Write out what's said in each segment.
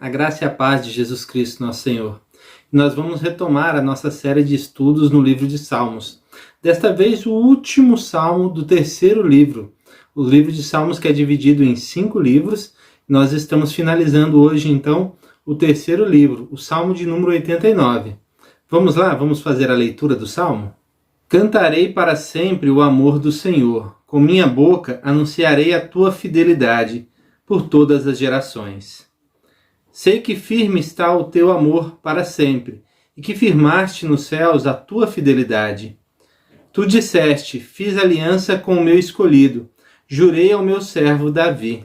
a graça e a paz de Jesus Cristo, nosso Senhor. Nós vamos retomar a nossa série de estudos no livro de Salmos. Desta vez, o último salmo do terceiro livro. O livro de Salmos que é dividido em 5 livros. Nós estamos finalizando hoje, então, o terceiro livro, o Salmo de número 89. Vamos lá, vamos fazer a leitura do Salmo? Cantarei para sempre o amor do Senhor. Com minha boca anunciarei a tua fidelidade por todas as gerações. Sei que firme está o teu amor para sempre, e que firmaste nos céus a tua fidelidade. Tu disseste, fiz aliança com o meu escolhido, jurei ao meu servo Davi.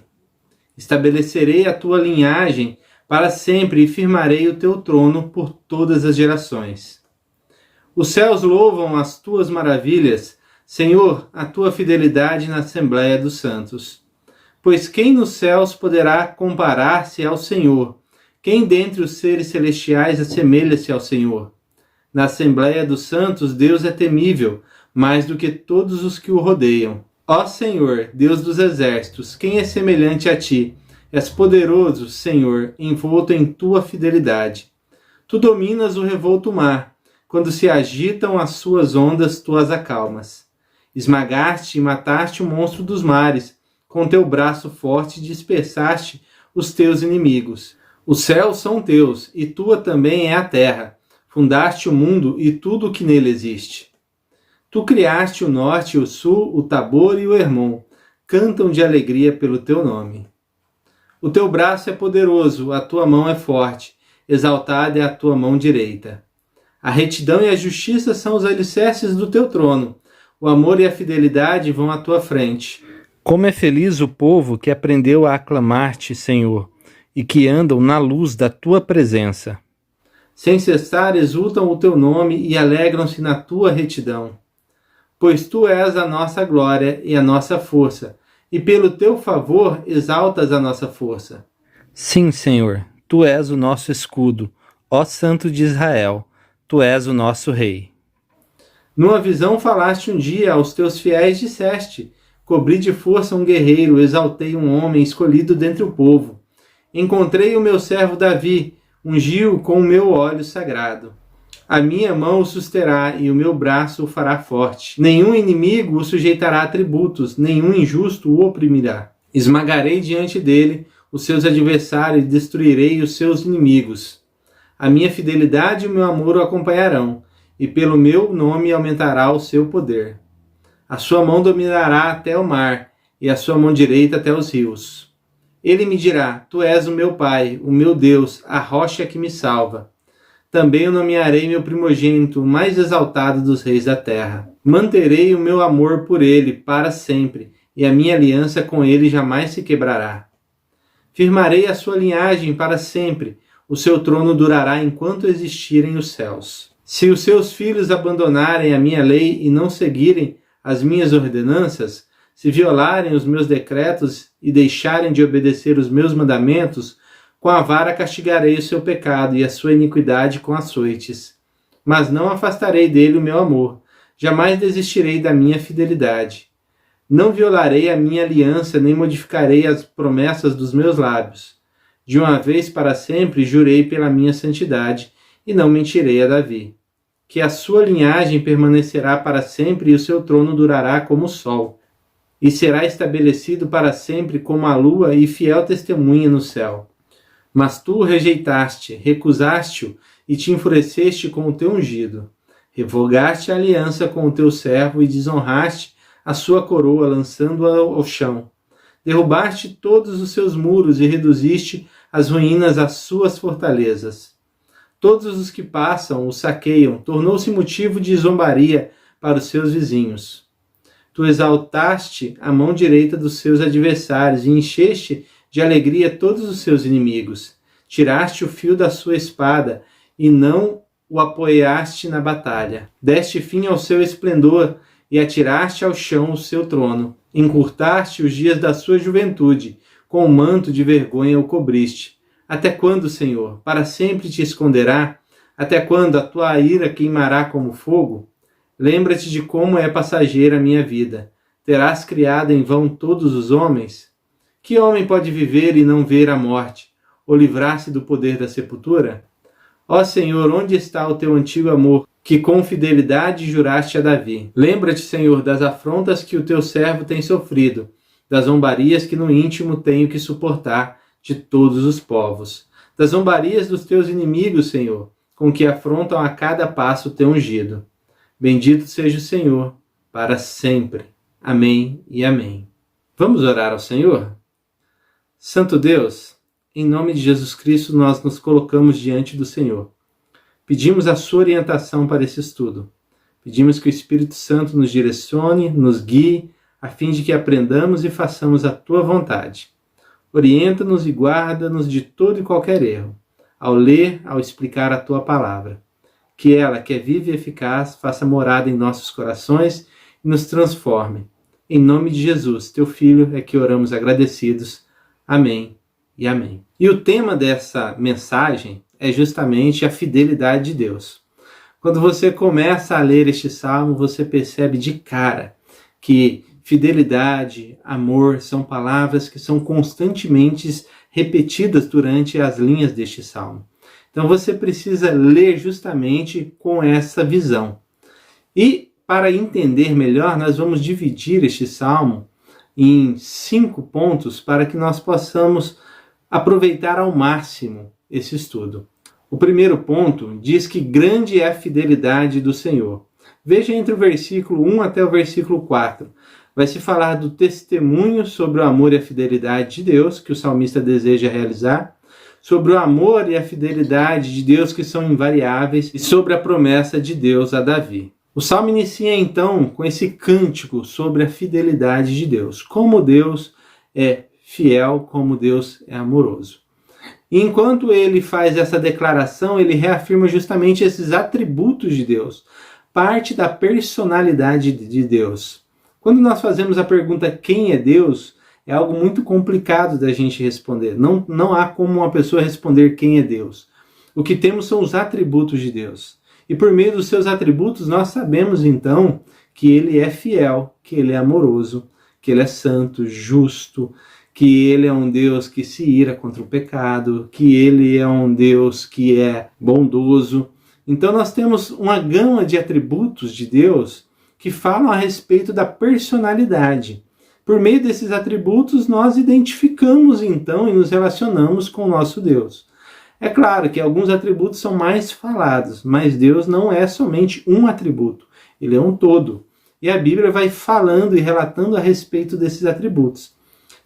Estabelecerei a tua linhagem para sempre e firmarei o teu trono por todas as gerações. Os céus louvam as tuas maravilhas, Senhor, a tua fidelidade na Assembleia dos Santos. Pois quem nos céus poderá comparar-se ao Senhor? Quem dentre os seres celestiais assemelha-se ao Senhor? Na Assembleia dos Santos, Deus é temível, mais do que todos os que o rodeiam. Ó Senhor, Deus dos exércitos, quem é semelhante a ti? És poderoso, Senhor, envolto em tua fidelidade. Tu dominas o revolto mar. Quando se agitam as suas ondas, tu as acalmas. Esmagaste e mataste o monstro dos mares. Com teu braço forte dispersaste os teus inimigos. Os céus são teus, e tua também é a terra. Fundaste o mundo e tudo o que nele existe. Tu criaste o norte e o sul, o Tabor e o Hermon. Cantam de alegria pelo teu nome. O teu braço é poderoso, a tua mão é forte. Exaltada é a tua mão direita. A retidão e a justiça são os alicerces do teu trono. O amor e a fidelidade vão à tua frente. Como é feliz o povo que aprendeu a aclamar-te, Senhor, e que andam na luz da tua presença. Sem cessar exultam o teu nome e alegram-se na tua retidão. Pois tu és a nossa glória e a nossa força, e pelo teu favor exaltas a nossa força. Sim, Senhor, tu és o nosso escudo, ó Santo de Israel, tu és o nosso Rei. Numa visão falaste um dia aos teus fiéis, disseste, cobri de força um guerreiro, exaltei um homem escolhido dentre o povo. Encontrei o meu servo Davi, ungi-o com o meu óleo sagrado. A minha mão o susterá e o meu braço o fará forte. Nenhum inimigo o sujeitará a tributos, nenhum injusto o oprimirá. Esmagarei diante dele os seus adversários e destruirei os seus inimigos. A minha fidelidade e o meu amor o acompanharão, e pelo meu nome aumentará o seu poder. A sua mão dominará até o mar, e a sua mão direita até os rios. Ele me dirá, tu és o meu Pai, o meu Deus, a rocha que me salva. Também eu nomearei meu primogênito, o mais exaltado dos reis da terra. Manterei o meu amor por ele para sempre, e a minha aliança com ele jamais se quebrará. Firmarei a sua linhagem para sempre, o seu trono durará enquanto existirem os céus. Se os seus filhos abandonarem a minha lei e não seguirem as minhas ordenanças, se violarem os meus decretos e deixarem de obedecer os meus mandamentos, com a vara castigarei o seu pecado e a sua iniquidade com açoites. Mas não afastarei dele o meu amor, jamais desistirei da minha fidelidade. Não violarei a minha aliança, nem modificarei as promessas dos meus lábios. De uma vez para sempre jurei pela minha santidade, e não mentirei a Davi. Que a sua linhagem permanecerá para sempre e o seu trono durará como o sol, e será estabelecido para sempre como a lua e fiel testemunha no céu. Mas tu o rejeitaste, recusaste-o e te enfureceste com o teu ungido. Revogaste a aliança com o teu servo e desonraste a sua coroa, lançando-a ao chão. Derrubaste todos os seus muros e reduziste as ruínas às suas fortalezas. Todos os que passam o saqueiam, tornou-se motivo de zombaria para os seus vizinhos. Tu exaltaste a mão direita dos seus adversários e encheste de alegria todos os seus inimigos. Tiraste o fio da sua espada e não o apoiaste na batalha. Deste fim ao seu esplendor e atiraste ao chão o seu trono. Encurtaste os dias da sua juventude, com o manto de vergonha o cobriste. Até quando, Senhor? Para sempre te esconderá? Até quando a tua ira queimará como fogo? Lembra-te de como é passageira a minha vida. Terás criado em vão todos os homens? Que homem pode viver e não ver a morte? ou livrar-se do poder da sepultura? Ó Senhor, onde está o teu antigo amor, que com fidelidade juraste a Davi? Lembra-te, Senhor, das afrontas que o teu servo tem sofrido, das zombarias que no íntimo tenho que suportar de todos os povos, das zombarias dos teus inimigos, Senhor, com que afrontam a cada passo o teu ungido. Bendito seja o Senhor, para sempre. Amém e amém. Vamos orar ao Senhor? Santo Deus, em nome de Jesus Cristo, nós nos colocamos diante do Senhor. Pedimos a sua orientação para esse estudo. Pedimos que o Espírito Santo nos direcione, nos guie, a fim de que aprendamos e façamos a tua vontade. Orienta-nos e guarda-nos de todo e qualquer erro, ao ler, ao explicar a tua palavra. Que ela, que é viva e eficaz, faça morada em nossos corações e nos transforme. Em nome de Jesus, teu Filho, é que oramos agradecidos. Amém e amém. E o tema dessa mensagem é justamente a fidelidade de Deus. Quando você começa a ler este salmo, você percebe de cara que fidelidade, amor são palavras que são constantemente repetidas durante as linhas deste salmo. Então você precisa ler justamente com essa visão. E para entender melhor, nós vamos dividir este salmo em 5 pontos para que nós possamos aproveitar ao máximo esse estudo. O primeiro ponto diz que grande é a fidelidade do Senhor. Veja entre o versículo 1 até o versículo 4. Vai se falar do testemunho sobre o amor e a fidelidade de Deus, que o salmista deseja realizar, sobre o amor e a fidelidade de Deus que são invariáveis e sobre a promessa de Deus a Davi. O salmo inicia então com esse cântico sobre a fidelidade de Deus, como Deus é fiel, como Deus é amoroso. E enquanto ele faz essa declaração, ele reafirma justamente esses atributos de Deus, parte da personalidade de Deus. Quando nós fazemos a pergunta quem é Deus, é algo muito complicado da gente responder. Não há como uma pessoa responder quem é Deus. O que temos são os atributos de Deus. E por meio dos seus atributos, nós sabemos então que ele é fiel, que ele é amoroso, que ele é santo, justo, que ele é um Deus que se ira contra o pecado, que ele é um Deus que é bondoso. Então nós temos uma gama de atributos de Deus que falam a respeito da personalidade. Por meio desses atributos, nós identificamos então e nos relacionamos com o nosso Deus. É claro que alguns atributos são mais falados, mas Deus não é somente um atributo, ele é um todo. E a Bíblia vai falando e relatando a respeito desses atributos.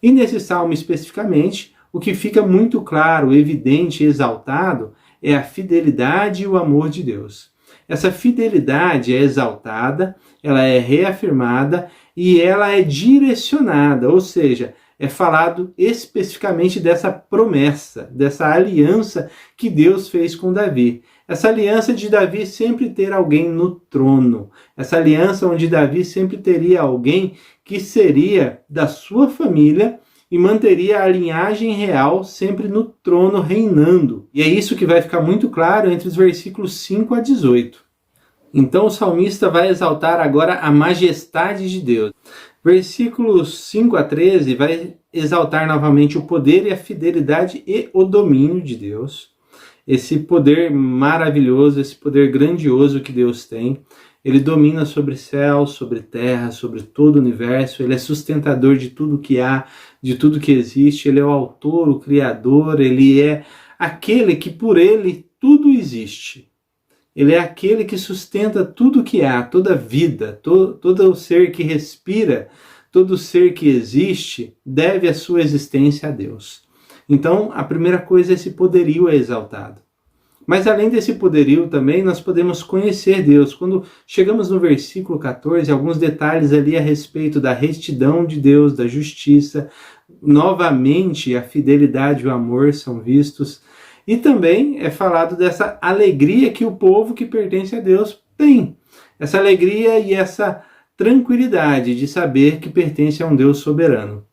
E nesse salmo especificamente, o que fica muito claro, evidente e exaltado é a fidelidade e o amor de Deus. Essa fidelidade é exaltada, ela é reafirmada e ela é direcionada, ou seja, é falado especificamente dessa promessa, dessa aliança que Deus fez com Davi. Essa aliança de Davi sempre ter alguém no trono. Essa aliança onde Davi sempre teria alguém que seria da sua família e manteria a linhagem real sempre no trono reinando. E é isso que vai ficar muito claro entre os versículos 5 a 18. Então o salmista vai exaltar agora a majestade de Deus. Versículos 5 a 13 vai exaltar novamente o poder e a fidelidade e o domínio de Deus. Esse poder maravilhoso, esse poder grandioso que Deus tem. Ele domina sobre céu, sobre terra, sobre todo o universo. Ele é sustentador de tudo que há, de tudo que existe. Ele é o autor, o criador. Ele é aquele que por ele tudo existe. Ele é aquele que sustenta tudo que há, toda vida, todo o ser que respira, todo ser que existe, deve a sua existência a Deus. Então, a primeira coisa, esse poderio é exaltado. Mas além desse poderio também, nós podemos conhecer Deus. Quando chegamos no versículo 14, alguns detalhes ali a respeito da retidão de Deus, da justiça. Novamente, a fidelidade e o amor são vistos. E também é falado dessa alegria que o povo que pertence a Deus tem. Essa alegria e essa tranquilidade de saber que pertence a um Deus soberano.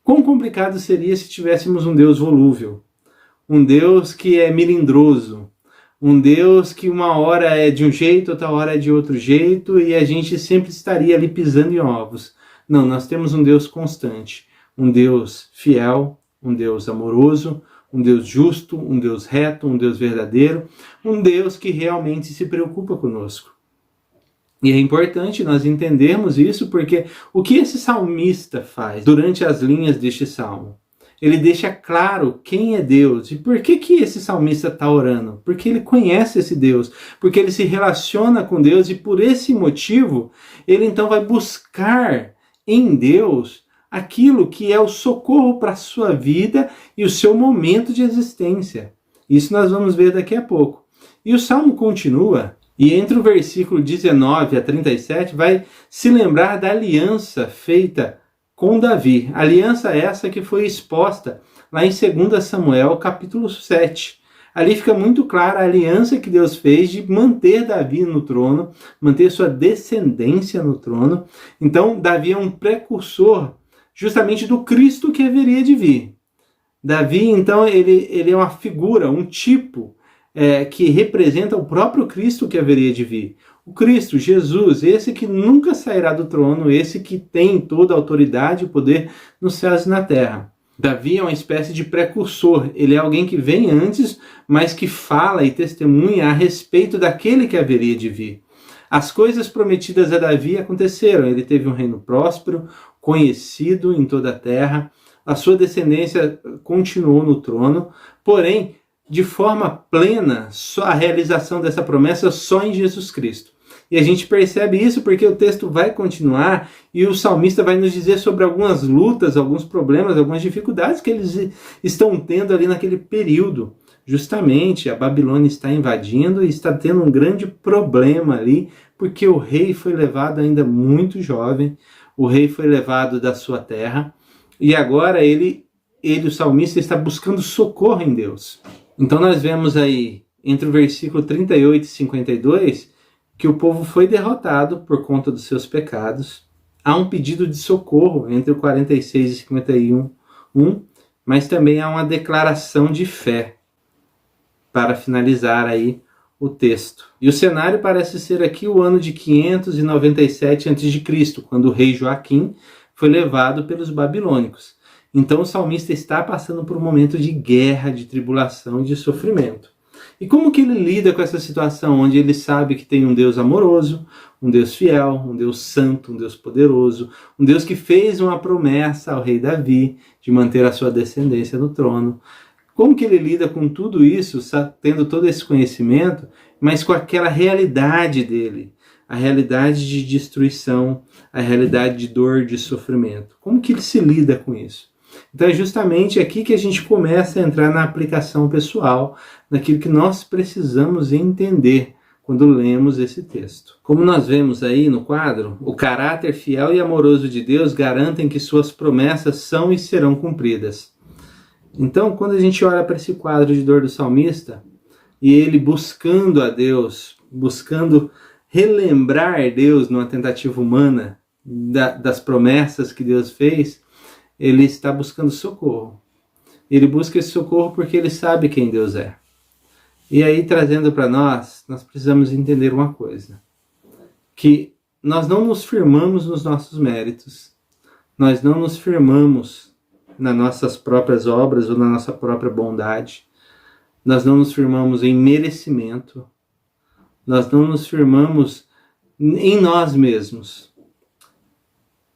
Quão complicado seria se tivéssemos um Deus volúvel, um Deus que é melindroso, um Deus que uma hora é de um jeito, outra hora é de outro jeito e a gente sempre estaria ali pisando em ovos. Não, nós temos um Deus constante, um Deus fiel, um Deus amoroso, um Deus justo, um Deus reto, um Deus verdadeiro, um Deus que realmente se preocupa conosco. E é importante nós entendermos isso, porque o que esse salmista faz durante as linhas deste salmo? Ele deixa claro quem é Deus. E por que esse salmista está orando? Porque ele conhece esse Deus, porque ele se relaciona com Deus e por esse motivo ele então vai buscar em Deus aquilo que é o socorro para a sua vida e o seu momento de existência. Isso nós vamos ver daqui a pouco. E o salmo continua, e entre o versículo 19 a 37 vai se lembrar da aliança feita com Davi. Aliança essa que foi exposta lá em 2 Samuel, capítulo 7. Ali fica muito clara a aliança que Deus fez de manter Davi no trono, manter sua descendência no trono. Então, Davi é um precursor justamente do Cristo que haveria de vir. Davi, então, ele é uma figura, um tipo que representa o próprio Cristo que haveria de vir. O Cristo, Jesus, esse que nunca sairá do trono, esse que tem toda a autoridade e poder nos céus e na terra. Davi é uma espécie de precursor, ele é alguém que vem antes, mas que fala e testemunha a respeito daquele que haveria de vir. As coisas prometidas a Davi aconteceram, ele teve um reino próspero, conhecido em toda a terra, a sua descendência continuou no trono, porém, de forma plena, só a realização dessa promessa só em Jesus Cristo. E a gente percebe isso porque o texto vai continuar e o salmista vai nos dizer sobre algumas lutas, alguns problemas, algumas dificuldades que eles estão tendo ali naquele período. Justamente a Babilônia está invadindo e está tendo um grande problema ali, porque o rei foi levado ainda muito jovem, o rei foi levado da sua terra e agora ele, o salmista, está buscando socorro em Deus. Então nós vemos aí, entre o versículo 38 e 52, que o povo foi derrotado por conta dos seus pecados. Há um pedido de socorro entre o 46 e 51, mas também há uma declaração de fé para finalizar aí o texto. E o cenário parece ser aqui o ano de 597 a.C., quando o rei Joaquim foi levado pelos babilônicos. Então o salmista está passando por um momento de guerra, de tribulação e de sofrimento. E como que ele lida com essa situação onde ele sabe que tem um Deus amoroso, um Deus fiel, um Deus santo, um Deus poderoso, um Deus que fez uma promessa ao rei Davi de manter a sua descendência no trono? Como que ele lida com tudo isso, tendo todo esse conhecimento, mas com aquela realidade dele, a realidade de destruição, a realidade de dor, de sofrimento? Como que ele se lida com isso? Então é justamente aqui que a gente começa a entrar na aplicação pessoal, naquilo que nós precisamos entender quando lemos esse texto. Como nós vemos aí no quadro, o caráter fiel e amoroso de Deus garantem que suas promessas são e serão cumpridas. Então, quando a gente olha para esse quadro de dor do salmista, e ele buscando a Deus, buscando relembrar Deus numa tentativa humana das promessas que Deus fez, ele está buscando socorro. Ele busca esse socorro porque ele sabe quem Deus é. E aí, trazendo para nós precisamos entender uma coisa. Que nós não nos firmamos nos nossos méritos. Nós não nos firmamos nas nossas próprias obras ou na nossa própria bondade. Nós não nos firmamos em merecimento. Nós não nos firmamos em nós mesmos.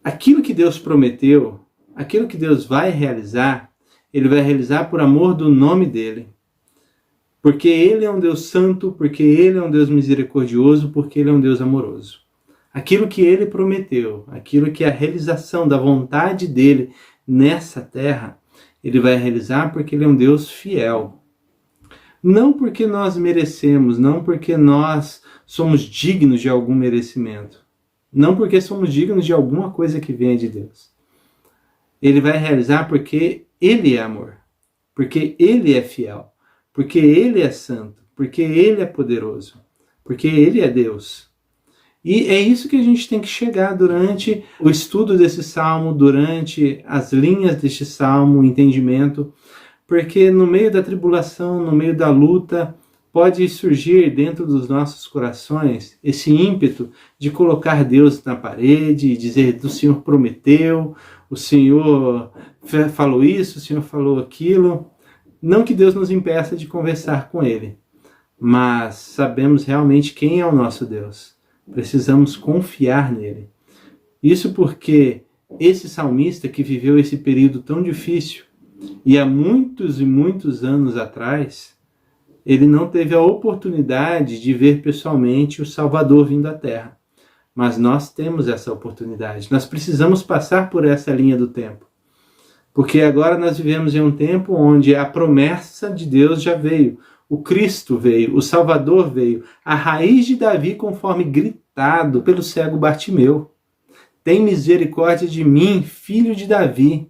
Aquilo que Deus prometeu, aquilo que Deus vai realizar, Ele vai realizar por amor do nome dEle. Porque Ele é um Deus santo, porque Ele é um Deus misericordioso, porque Ele é um Deus amoroso. Aquilo que Ele prometeu, aquilo que é a realização da vontade dEle nessa terra, Ele vai realizar porque Ele é um Deus fiel. Não porque nós merecemos, não porque nós somos dignos de algum merecimento. Não porque somos dignos de alguma coisa que venha de Deus. Ele vai realizar porque Ele é amor, porque Ele é fiel, porque Ele é santo, porque Ele é poderoso, porque Ele é Deus. E é isso que a gente tem que chegar durante o estudo desse salmo, durante as linhas deste salmo, o entendimento, porque no meio da tribulação, no meio da luta, pode surgir dentro dos nossos corações esse ímpeto de colocar Deus na parede e dizer: o Senhor prometeu, o Senhor falou isso, o Senhor falou aquilo. Não que Deus nos impeça de conversar com Ele, mas sabemos realmente quem é o nosso Deus. Precisamos confiar nele. Isso porque esse salmista que viveu esse período tão difícil, e há muitos e muitos anos atrás, ele não teve a oportunidade de ver pessoalmente o Salvador vindo à Terra. Mas nós temos essa oportunidade. Nós precisamos passar por essa linha do tempo. Porque agora nós vivemos em um tempo onde a promessa de Deus já veio. O Cristo veio, o Salvador veio, a raiz de Davi, conforme gritado pelo cego Bartimeu. Tem misericórdia de mim, filho de Davi.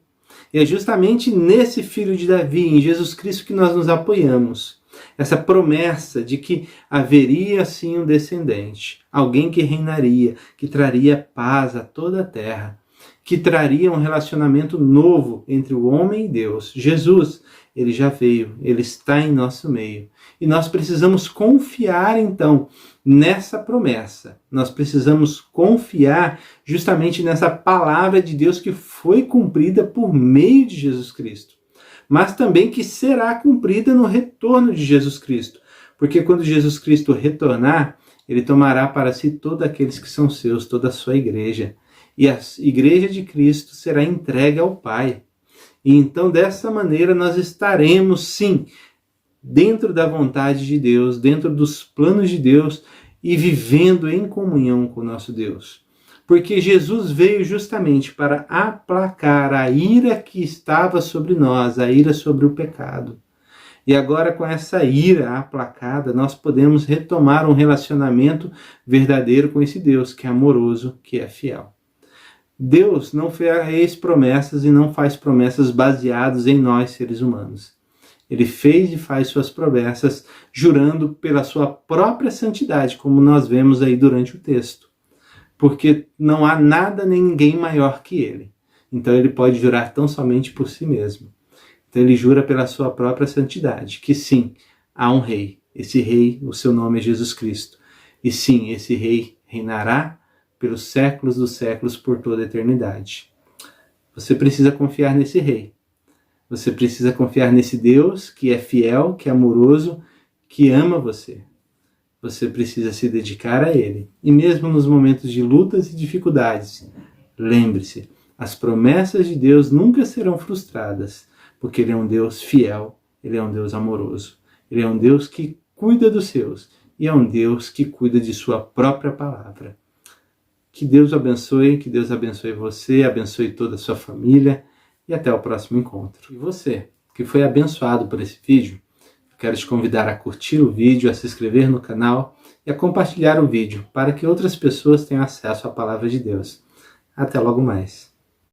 E é justamente nesse filho de Davi, em Jesus Cristo, que nós nos apoiamos. Essa promessa de que haveria sim um descendente, alguém que reinaria, que traria paz a toda a terra, que traria um relacionamento novo entre o homem e Deus. Jesus, ele já veio, ele está em nosso meio. E nós precisamos confiar então nessa promessa. Nós precisamos confiar justamente nessa palavra de Deus que foi cumprida por meio de Jesus Cristo, mas também que será cumprida no retorno de Jesus Cristo. Porque quando Jesus Cristo retornar, ele tomará para si todos aqueles que são seus, toda a sua igreja. E a igreja de Cristo será entregue ao Pai. E então, dessa maneira, nós estaremos, sim, dentro da vontade de Deus, dentro dos planos de Deus e vivendo em comunhão com o nosso Deus. Porque Jesus veio justamente para aplacar a ira que estava sobre nós, a ira sobre o pecado. E agora, com essa ira aplacada, nós podemos retomar um relacionamento verdadeiro com esse Deus, que é amoroso, que é fiel. Deus não fez promessas e não faz promessas baseadas em nós, seres humanos. Ele fez e faz suas promessas jurando pela sua própria santidade, como nós vemos aí durante o texto. Porque não há nada nem ninguém maior que ele. Então ele pode jurar tão somente por si mesmo. Então ele jura pela sua própria santidade, que sim, há um rei. Esse rei, o seu nome é Jesus Cristo. E sim, esse rei reinará pelos séculos dos séculos, por toda a eternidade. Você precisa confiar nesse rei. Você precisa confiar nesse Deus que é fiel, que é amoroso, que ama você. Você precisa se dedicar a ele. E mesmo nos momentos de lutas e dificuldades, lembre-se, as promessas de Deus nunca serão frustradas, porque ele é um Deus fiel, ele é um Deus amoroso. Ele é um Deus que cuida dos seus e é um Deus que cuida de sua própria palavra. Que Deus abençoe você, abençoe toda a sua família e até o próximo encontro. E você, que foi abençoado por esse vídeo, eu quero te convidar a curtir o vídeo, a se inscrever no canal e a compartilhar o vídeo para que outras pessoas tenham acesso à palavra de Deus. Até logo mais.